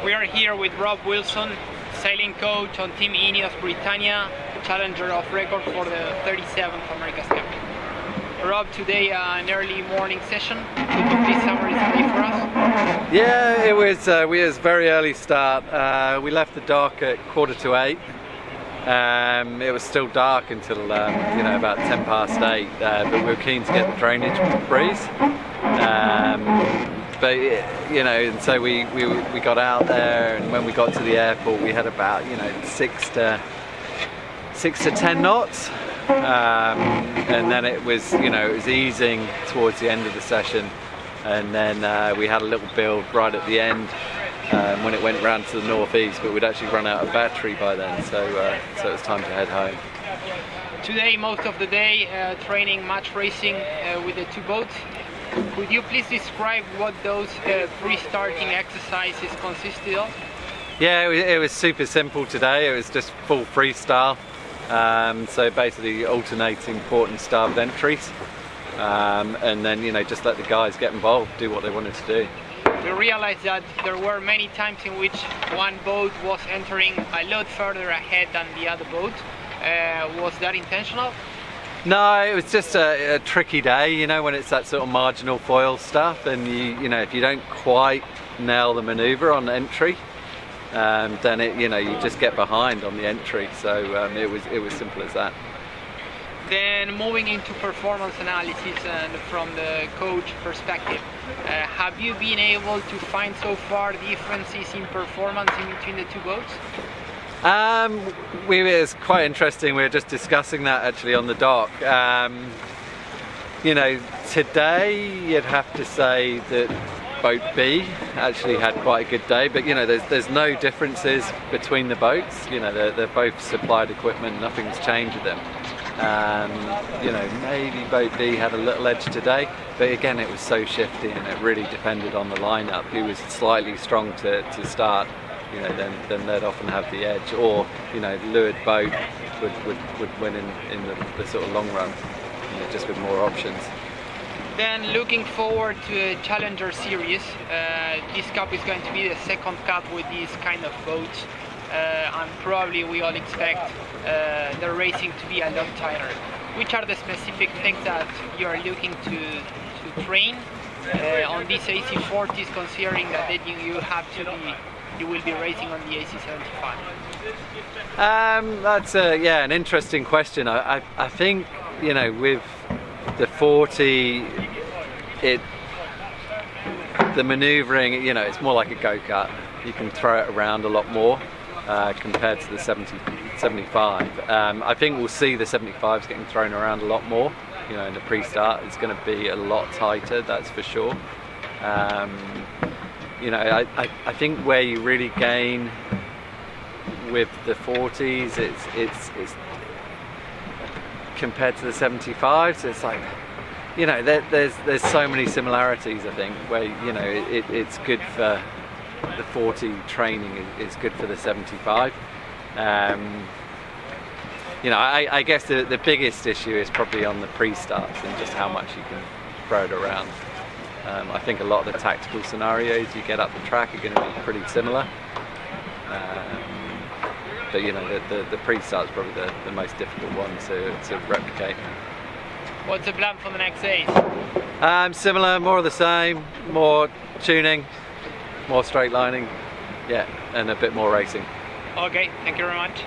We are here with Rob Wilson, sailing coach on Team INEOS Britannia, challenger of record for the 37th America's Cup. Rob, today an early morning session. Could you please summarize the day for us? Yeah, it was a very early start. We left the dock at 7:45. It was still dark until about 8:10, but we were keen to get the drainage breeze. And so we got out there, and when we got to the airport, we had about 6 to 10 knots, and then it was easing towards the end of the session, and then we had a little build right at the end when it went round to the northeast, but we'd actually run out of battery by then, so it was time to head home. Today, most of the day, training match racing with the two boats. Could you please describe what those pre-starting exercises consisted of? Yeah, it was super simple today. It was just full freestyle. So basically alternating port and starboard entries. And then, just let the guys get involved, do what they wanted to do. We realized that there were many times in which one boat was entering a lot further ahead than the other boat. Was that intentional? No, it was just a tricky day, when it's that sort of marginal foil stuff, and if you don't quite nail the maneuver on entry, then you just get behind on the entry. So it was simple as that. Then moving into performance analysis and from the coach perspective, have you been able to find so far differences in performance in between the two boats? It's quite interesting. We were just discussing that actually on the dock. Today you'd have to say that boat B actually had quite a good day, but there's no differences between the boats. They're both supplied equipment, nothing's changed with them. Maybe boat B had a little edge today, but again it was so shifty, and it really depended on the lineup. Who was slightly strong to start, then they'd often have the edge, or lured boat would win in the sort of long run, just with more options. Then looking forward to a Challenger series, this cup is going to be the second cup with these kind of boats, and probably we all expect the racing to be a lot tighter. Which are the specific things that you are looking to train on these AC40s, considering that you will be racing on the AC40? That's an interesting question. I think with the 40, the manoeuvring, it's more like a go-kart. You can throw it around a lot more compared to the 75. I think we'll see the 75s getting thrown around a lot more. In the pre-start, it's going to be a lot tighter, that's for sure. I think where you really gain with the 40s, it's compared to the 75s. It's like, there's so many similarities. I think where it's good for the 40 training is good for the 75. I guess the biggest issue is probably on the pre-starts and just how much you can throw it around. I think a lot of the tactical scenarios you get up the track are going to be pretty similar. But the pre-start is probably the most difficult one to replicate. What's the plan for the next days? Similar, more of the same, more tuning, more straight lining, and a bit more racing. Okay, thank you very much.